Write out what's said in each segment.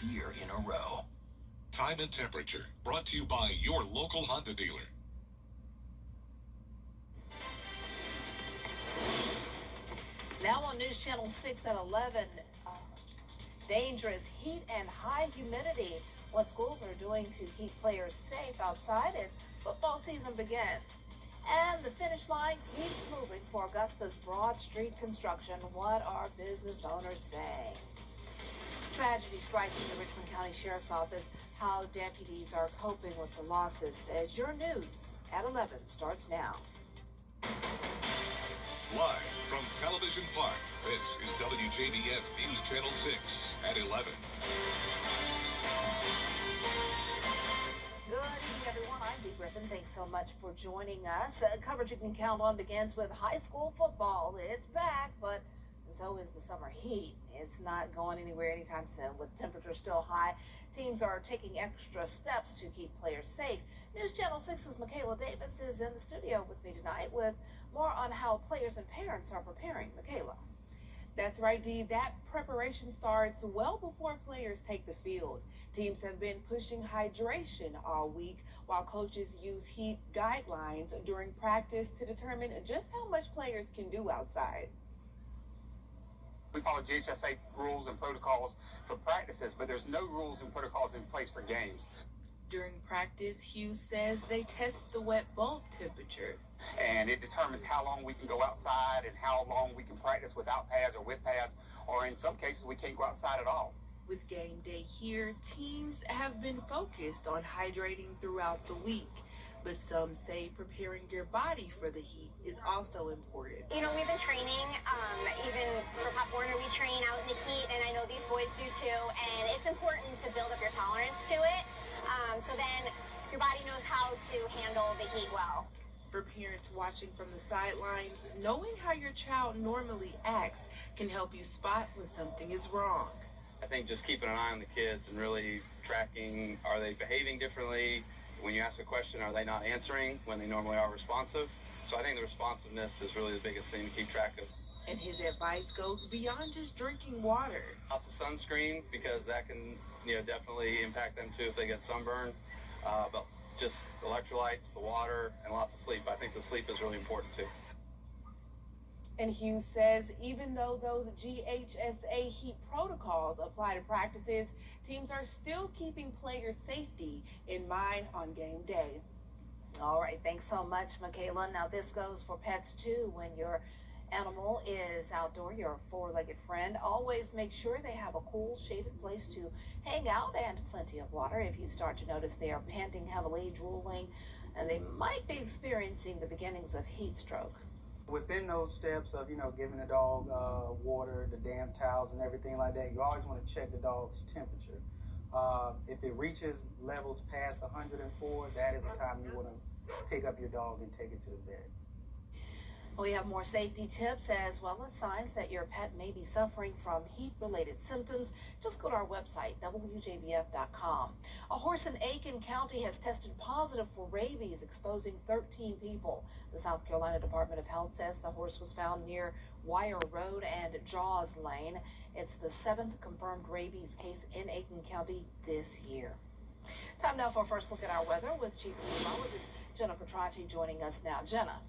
year in a row. Time and temperature, brought to you by your local Honda dealer. Now on News Channel 6 at 11, dangerous heat and high humidity. What schools are doing to keep players safe outside as football season begins. And the finish line keeps moving for Augusta's Broad Street construction. What are business owners saying? Tragedy striking the Richmond County Sheriff's Office. How deputies are coping with the losses. As your news at 11 starts now. Live from Television Park, this is WJBF News Channel 6 at 11. Good evening, everyone. I'm Dee Griffin. Thanks so much for joining us. Coverage you can count on begins with high school football. It's back, but so is the summer heat. It's not going anywhere anytime soon. With temperatures still high, teams are taking extra steps to keep players safe. News Channel 6's Michaela Davis is in the studio with me tonight with more on how players and parents are preparing. Michaela. That's right, Dee. That preparation starts well before players take the field. Teams have been pushing hydration all week while coaches use heat guidelines during practice to determine just how much players can do outside. We follow GHSA rules and protocols for practices, but there's no rules and protocols in place for games. During practice, Hughes says they test the wet bulb temperature. And it determines how long we can go outside and how long we can practice without pads or with pads, or in some cases we can't go outside at all. With game day here, teams have been focused on hydrating throughout the week. But some say preparing your body for the heat is also important. You know, we've been training, even for Pop Warner, we train out in the heat, and I know these boys do too, and it's important to build up your tolerance to it, so then your body knows how to handle the heat well. For parents watching from the sidelines, knowing how your child normally acts can help you spot when something is wrong. I think just keeping an eye on the kids and really tracking, are they behaving differently? When you ask a question, are they not answering when they normally are responsive? So I think the responsiveness is really the biggest thing to keep track of. And his advice goes beyond just drinking water. Lots of sunscreen, because that can, definitely impact them too if they get sunburned. But just electrolytes, the water, and lots of sleep. I think the sleep is really important too. And Hughes says even though those GHSA heat protocols apply to practices, teams are still keeping player safety in mind on game day. All right, thanks so much, Michaela. Now this goes for pets too. When your animal is outdoor, your four-legged friend, always make sure they have a cool, shaded place to hang out and plenty of water. If you start to notice they are panting heavily, drooling, and they might be experiencing the beginnings of heat stroke. Within those steps of, giving the dog water, the damp towels and everything like that, you always want to check the dog's temperature. If it reaches levels past 104, that is the time you want to pick up your dog and take it to the vet. We have more safety tips as well as signs that your pet may be suffering from heat-related symptoms. Just go to our website, WJBF.com. A horse in Aiken County has tested positive for rabies, exposing 13 people. The South Carolina Department of Health says the horse was found near Wire Road and Jaws Lane. It's the 7th confirmed rabies case in Aiken County this year. Time now for a first look at our weather with Chief Meteorologist Jenna Petracci joining us now. Jenna.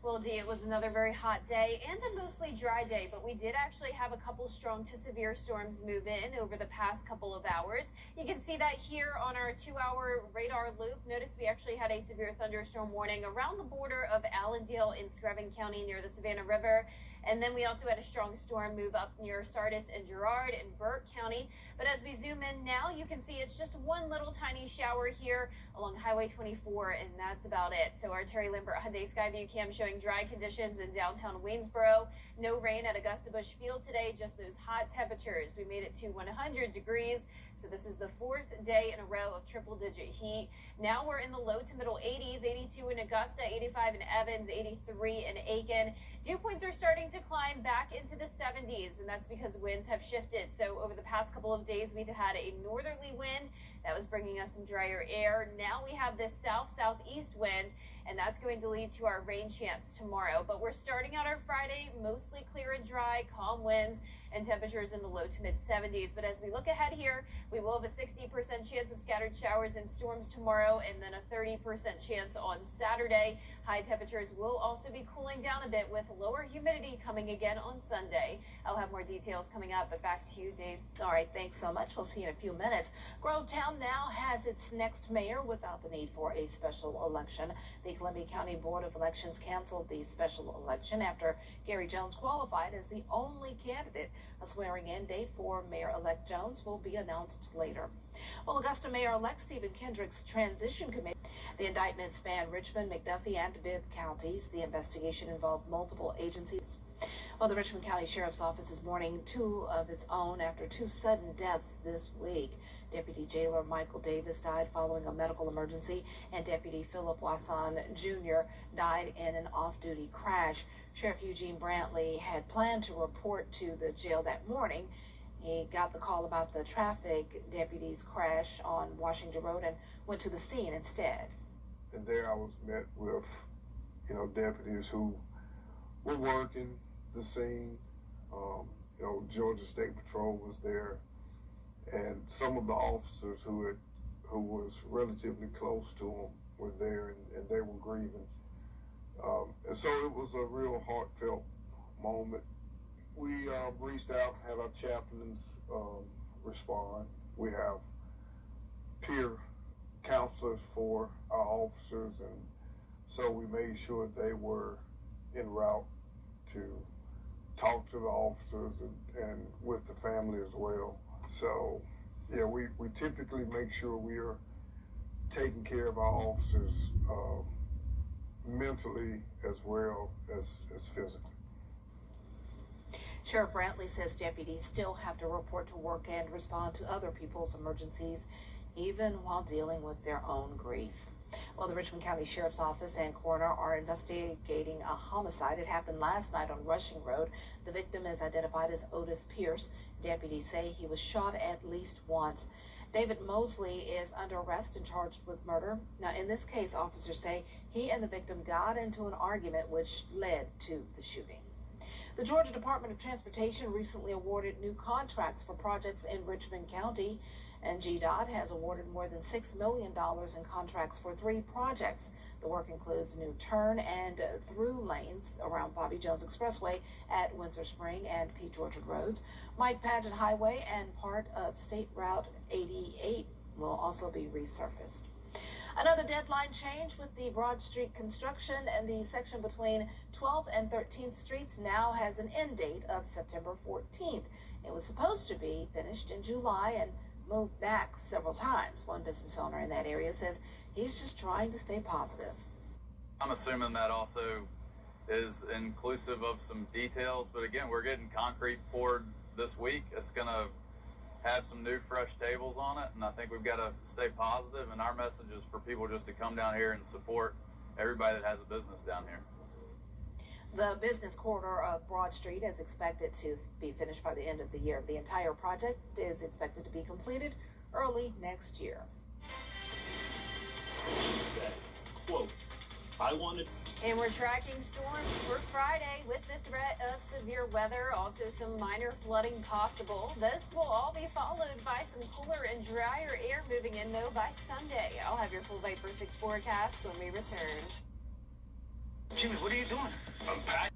Well, Dee, it was another very hot day and a mostly dry day, but we did actually have a couple strong to severe storms move in over the past couple of hours. You can see that here on our 2-hour radar loop. Notice we actually had a severe thunderstorm warning around the border of Allendale in Screven County near the Savannah River. And then we also had a strong storm move up near Sardis and Girard in Burke County. But as we zoom in now, you can see it's just one little tiny shower here along Highway 24, and that's about it. So our Terry Lambert Hyundai Skyview cam showing dry conditions in downtown Waynesboro. No rain at Augusta Bush Field today, just those hot temperatures. We made it to 100 degrees. So this is the 4th day in a row of triple-digit heat. Now we're in the low to middle 80s, 82 in Augusta, 85 in Evans, 83 in Aiken. Dew points are starting to climb back into the 70s, and that's because winds have shifted. So over the past couple of days, we've had a northerly wind that was bringing us some drier air. Now we have this south-southeast wind, and that's going to lead to our rain chance chance tomorrow. But we're starting out our Friday mostly clear and dry, calm winds, and temperatures in the low to mid 70s. But as we look ahead here, we will have a 60% chance of scattered showers and storms tomorrow, and then a 30% chance on Saturday. High temperatures will also be cooling down a bit with lower humidity coming again on Sunday. I'll have more details coming up, but back to you, Dave. All right, thanks so much. We'll see you in a few minutes. Grovetown now has its next mayor without the need for a special election. The Columbia County Board of Elections canceled the special election after Gary Jones qualified as the only candidate. A swearing-in date for Mayor-elect Jones will be announced later. Well, Augusta Mayor-elect Stephen Kendrick's transition committee. The indictment spanned Richmond, McDuffie, and Bibb counties. The investigation involved multiple agencies. Well, the Richmond County Sheriff's Office is mourning two of its own after two sudden deaths this week. Deputy Jailer Michael Davis died following a medical emergency, and Deputy Philip Wasson Jr. died in an off-duty crash. Sheriff Eugene Brantley had planned to report to the jail that morning. He got the call about the traffic deputy's crash on Washington Road and went to the scene instead. And there I was met with, deputies who were working the scene. Georgia State Patrol was there, and some of the officers who was relatively close to them were there, and they were grieving. And so it was a real heartfelt moment. We reached out, had our chaplains respond. We have peer counselors for our officers, and so we made sure they were en route to talk to the officers and with the family as well. So, yeah, we typically make sure we are taking care of our officers mentally as well as physically. Sheriff Brantley says deputies still have to report to work and respond to other people's emergencies, even while dealing with their own grief. Well, the Richmond County Sheriff's Office and coroner are investigating a homicide. It happened last night on Rushing Road. The victim is identified as Otis Pierce. Deputies say he was shot at least once. David Mosley is under arrest and charged with murder. Now, in this case, officers say he and the victim got into an argument which led to the shooting. The Georgia Department of Transportation recently awarded new contracts for projects in Richmond County, and GDOT has awarded more than $6 million in contracts for 3 projects. The work includes new turn and through lanes around Bobby Jones Expressway at Windsor Spring and Pete Orchard Roads. Mike Paget Highway and part of State Route 88 will also be resurfaced. Another deadline change with the Broad Street construction, and the section between 12th and 13th Streets now has an end date of September 14th. It was supposed to be finished in July and moved back several times. One business owner in that area says he's just trying to stay positive. I'm assuming that also is inclusive of some details, but again, we're getting concrete poured this week. It's going to have some new fresh tables on it, and I think we've got to stay positive, and our message is for people just to come down here and support everybody that has a business down here. The business corridor of Broad Street is expected to be finished by the end of the year. The entire project is expected to be completed early next year. She said, quote, And we're tracking storms for Friday with the threat of severe weather, also some minor flooding possible. This will all be followed by some cooler and drier air moving in, though, by Sunday. I'll have your full Vapor 6 forecast when we return. Jimmy, what are you doing? I'm packed.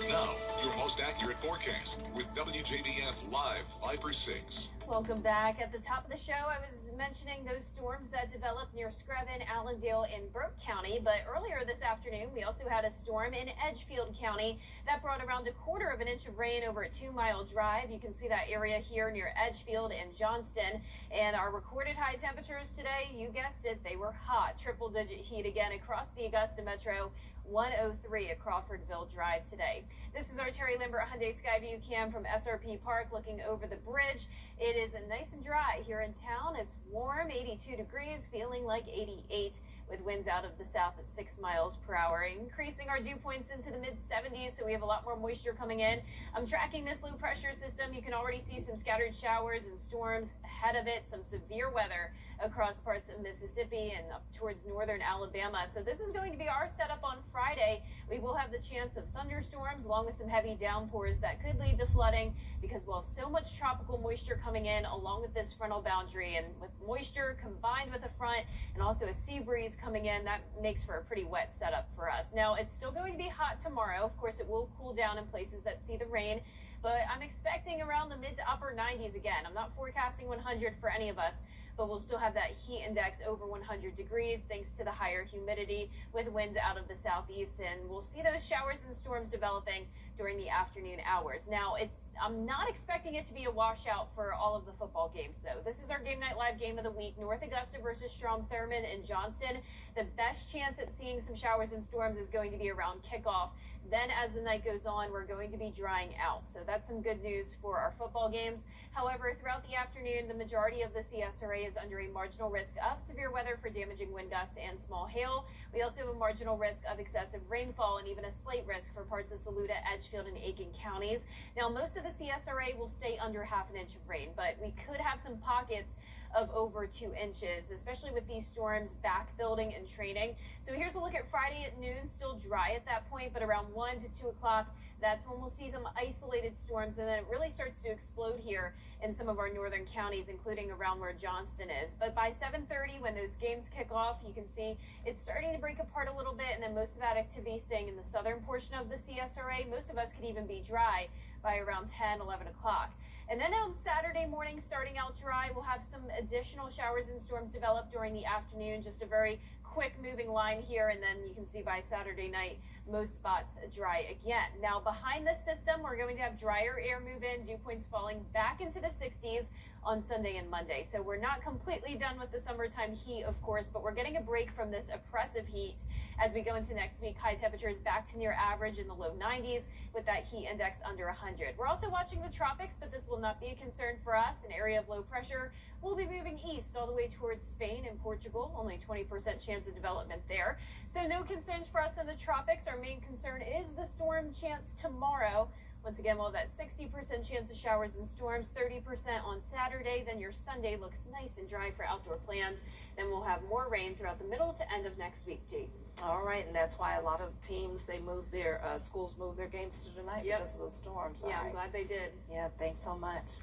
Now, your most accurate forecast with WJBF Live Viper 6. Welcome back. At the top of the show, I was mentioning those storms that developed near Screven, Allendale, and Burke County. But earlier this afternoon, we also had a storm in Edgefield County that brought around 1/4 inch of rain over a 2-mile drive. You can see that area here near Edgefield and Johnston. And our recorded high temperatures today, you guessed it, they were hot. Triple-digit heat again across the Augusta Metro. 103 at Crawfordville Drive today. This is our Terry Lambert Hyundai Skyview cam from SRP Park looking over the bridge. It is nice and dry here in town. It's warm, 82 degrees, feeling like 88. with winds out of the south at 6 miles per hour, increasing our dew points into the mid-70s, so we have a lot more moisture coming in. I'm tracking this low pressure system. You can already see some scattered showers and storms ahead of it, some severe weather across parts of Mississippi and up towards northern Alabama. So this is going to be our setup on Friday. We will have the chance of thunderstorms along with some heavy downpours that could lead to flooding because we'll have so much tropical moisture coming in along with this frontal boundary, and with moisture combined with a front and also a sea breeze coming in, that makes for a pretty wet setup for us. Now, it's still going to be hot tomorrow. Of course, it will cool down in places that see the rain, but I'm expecting around the mid to upper 90s again. I'm not forecasting 100 for any of us, but we'll still have that heat index over 100 degrees thanks to the higher humidity with winds out of the southeast, and we'll see those showers and storms developing during the afternoon hours. Now, I'm not expecting it to be a washout for all of the football games, though. This is our Game Night Live game of the week, North Augusta versus Strom-Thurmond in Johnston. The best chance at seeing some showers and storms is going to be around kickoff. Then as the night goes on, we're going to be drying out. So that's some good news for our football games. However, throughout the afternoon, the majority of the CSRA is under a marginal risk of severe weather for damaging wind gusts and small hail. We also have a marginal risk of excessive rainfall and even a slight risk for parts of Saluda, Edgefield, and Aiken counties. Now, most of the CSRA will stay under half an inch of rain, but we could have some pockets of over 2 inches, especially with these storms back building and training. So here's a look at Friday at noon, still dry at that point, but around 1 to 2 o'clock, that's when we'll see some isolated storms, and then it really starts to explode here in some of our northern counties, including around where Johnston is. But by 7:30, when those games kick off, you can see it's starting to break apart a little bit, and then most of that activity staying in the southern portion of the CSRA. Most of us could even be dry by around 10, 11 o'clock. And then on Saturday morning, starting out dry, we'll have some additional showers and storms develop during the afternoon, just a very quick moving line here, and then you can see by Saturday night, most spots dry again. Now, behind this system, we're going to have drier air move in, dew points falling back into the 60s on Sunday and Monday. So we're not completely done with the summertime heat, of course, but we're getting a break from this oppressive heat as we go into next week. High temperatures back to near average in the low 90s with that heat index under 100. We're also watching the tropics, but this will not be a concern for us. An area of low pressure will be moving east all the way towards Spain and Portugal. Only 20% chance of development there. So no concerns for us in the tropics. Our main concern is the storm chance tomorrow. Once again, we'll have that 60% chance of showers and storms, 30% on Saturday. Then your Sunday looks nice and dry for outdoor plans. Then we'll have more rain throughout the middle to end of next week, Dee. All right, and that's why a lot of teams, they move their, schools move their games to tonight because of those storms. Yeah, All I'm glad they did. Yeah, thanks so much.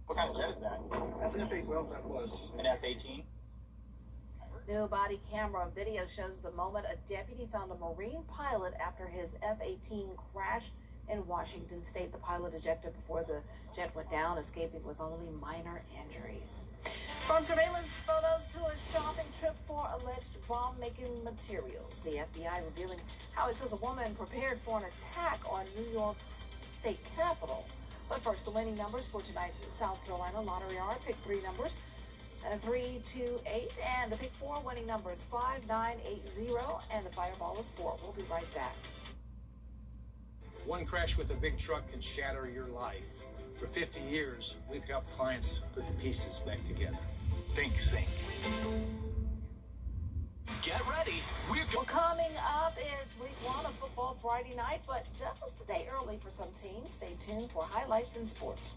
What kind of jet is that? That's an F8. Well, that was An F-18? New body camera video shows the moment a deputy found a Marine pilot after his F-18 crashed in Washington State. The pilot ejected before the jet went down, escaping with only minor injuries. From surveillance photos to a shopping trip for alleged bomb-making materials, the FBI revealing how it says a woman prepared for an attack on New York's state capitol. But first, the winning numbers for tonight's South Carolina lottery are: pick 3 numbers, 3, 2, 8, and the pick 4 winning numbers 5, 9, 8, 0, and the fireball is 4. We'll be right back. One crash with a big truck can shatter your life. For 50 years, we've helped clients put the pieces back together. Think Sync. Get ready. Well, coming up, it's week 1 of football Friday night, but just a day early for some teams. Stay tuned for highlights in sports.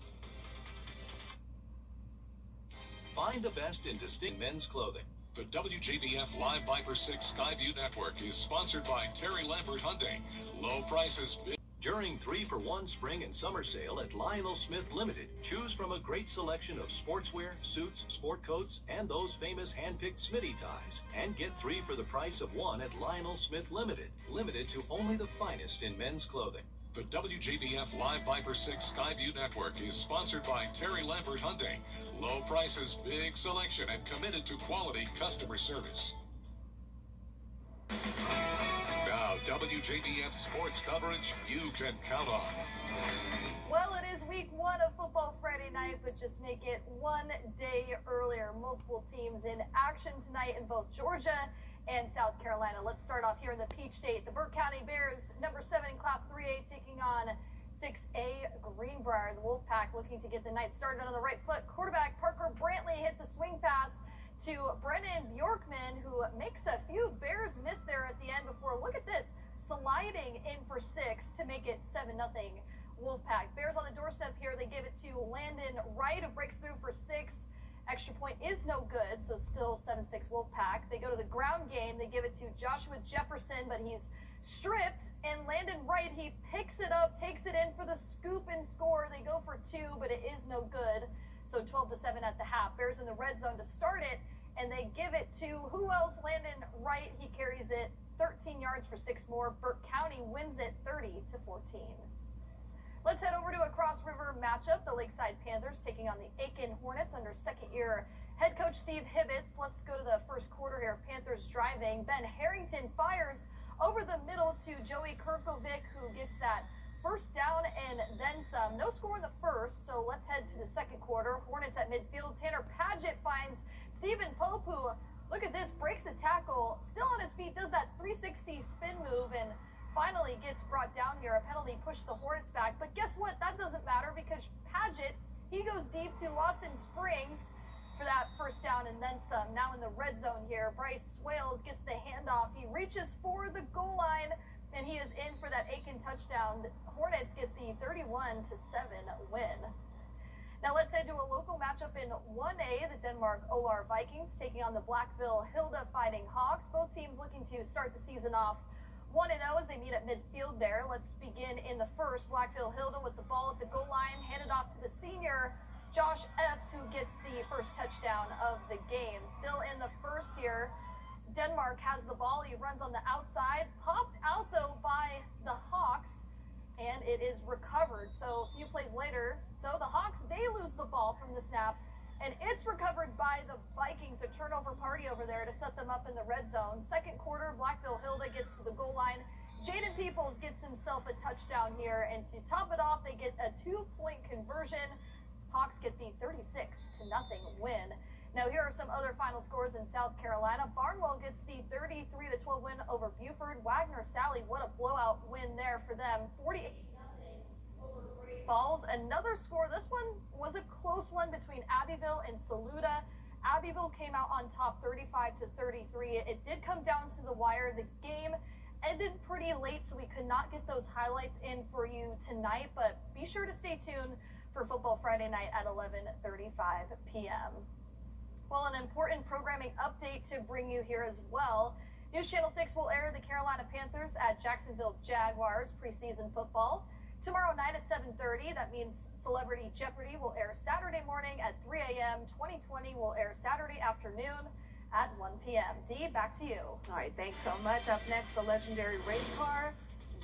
Find the best in distinct men's clothing. The WJBF Live Viper 6 Skyview Network is sponsored by Terry Lambert Hyundai. Low prices. During 3-for-1 spring and summer sale at Lionel Smith Limited, choose from a great selection of sportswear, suits, sport coats, and those famous hand-picked Smitty ties. And get 3 for the price of 1 at Lionel Smith Limited. Limited to only the finest in men's clothing. The WJBF Live Viper 6 Skyview Network is sponsored by Terry Lambert Hyundai. Low prices, big selection, and committed to quality customer service. Now, WJBF sports coverage you can count on. Well, it is week 1 of football Friday night, but just make it 1 day earlier. Multiple teams in action tonight in both Georgia and South Carolina. Let's start off here in the Peach State. The Burke County Bears, number 7 in Class 3A, taking on 6A Greenbrier. The Wolfpack looking to get the night started on the right foot. Quarterback Parker Brantley hits a swing pass to Brennan Bjorkman, who makes a few Bears miss there at the end before, look at this, sliding in for 6 to make it 7-0 Wolfpack. Bears on the doorstep here. They give it to Landon Wright, who breaks through for 6. Extra point is no good, so still 7-6 Wolfpack. They go to the ground game. They give it to Joshua Jefferson, but he's stripped. And Landon Wright, he picks it up, takes it in for the scoop and score. They go for 2, but it is no good. So 12-7 at the half. Bears in the red zone to start it, and they give it to who else? Landon Wright. He carries it 13 yards for 6 more. Burke County wins it 30-14. Let's head over to a Cross River matchup. The Lakeside Panthers taking on the Aiken Hornets under second-year head coach Steve Hibbets. Let's go to the first quarter here. Panthers driving. Ben Harrington fires over the middle to Joey Kirkovic, who gets that first down and then some. No score in the first, so let's head to the second quarter. Hornets at midfield. Tanner Padgett finds Stephen Pope, who, look at this, breaks a tackle, still on his feet, does that 360 spin move, and finally gets brought down here. A penalty pushed the Hornets back, but guess what? That doesn't matter because Padgett, he goes deep to Lawson Springs for that first down and then some. Now in the red zone here, Bryce Swales gets the handoff. He reaches for the goal line, and he is in for that Aiken touchdown. The Hornets get the 31-7 win. Now let's head to a local matchup in 1A. The Denmark Olar Vikings taking on the Blackville Hilda Fighting Hawks. Both teams looking to start the season off 1-0 as they meet at midfield there. Let's begin in the first. Blackville Hilda with the ball at the goal line, handed off to the senior Josh Epps, who gets the first touchdown of the game. Still in the first here, Denmark has the ball. He runs on the outside, popped out though by the Hawks, and it is recovered. So a few plays later, though, the Hawks, they lose the ball from the snap, and it's recovered by the Vikings. A turnover party over there to set them up in the red zone. Second quarter, Blackville Hilda gets to the goal line. Jaden Peoples gets himself a touchdown here, and to top it off, they get a 2-point conversion. Hawks get the 36-0 win. Now here are some other final scores in South Carolina. Barnwell gets the 33-12 win over Buford. Wagner Sally, what a blowout win there for them. 48-0 over Great Falls. Another score. This one was a close one between Abbeville and Saluda. Abbeville came out on top 35-33. It did come down to the wire. The game ended pretty late, so we could not get those highlights in for you tonight, but be sure to stay tuned for Football Friday night at 11:35 p.m. Well, an important programming update to bring you here as well. News Channel 6 will air the Carolina Panthers at Jacksonville Jaguars preseason football tomorrow night at 7:30. That means Celebrity Jeopardy will air Saturday morning at 3 a.m. 2020 will air Saturday afternoon at 1 p.m. Dee, back to you. All right, thanks so much. Up next, a legendary race car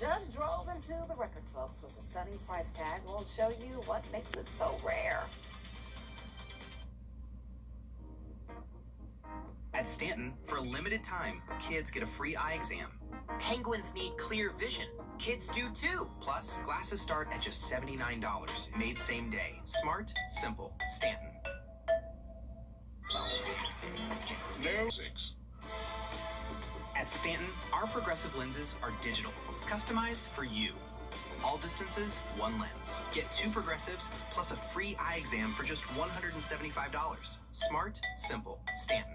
just drove into the record books with a stunning price tag. We'll show you what makes it so rare. At Stanton, for a limited time, kids get a free eye exam. Penguins need clear vision. Kids do too. Plus, glasses start at just $79. Made same day. Smart, simple. Stanton. No. 6. At Stanton, our progressive lenses are digital, customized for you. All distances, one lens. Get 2 progressives plus a free eye exam for just $175. Smart, simple. Stanton.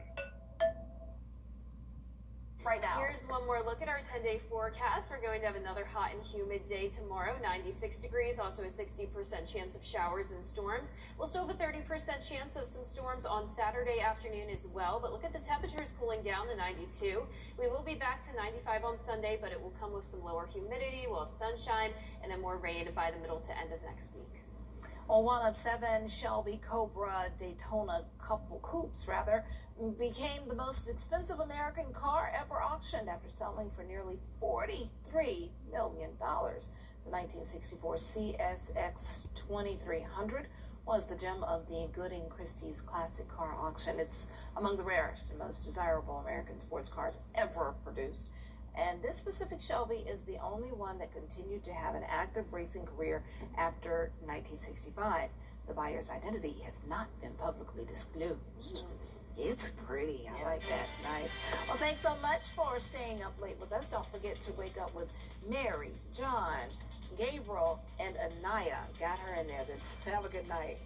Right now. Here's one more look at our 10-day forecast. We're going to have another hot and humid day tomorrow, 96 degrees, also a 60% chance of showers and storms. We'll still have a 30% chance of some storms on Saturday afternoon as well, but look at the temperatures cooling down to 92. We will be back to 95 on Sunday, but it will come with some lower humidity, we'll have sunshine, and then more rain by the middle to end of next week. Well, one of 7 Shelby Cobra Daytona coupes became the most expensive American car ever auctioned after selling for nearly $43 million. The 1964 CSX 2300 was the gem of the Gooding Christie's Classic Car Auction. It's among the rarest and most desirable American sports cars ever produced. And this specific Shelby is the only one that continued to have an active racing career after 1965. The buyer's identity has not been publicly disclosed. It's pretty. I like that. Nice. Well, thanks so much for staying up late with us. Don't forget to wake up with Mary, John, Gabriel, and Anaya. Got her in there. Have a good night.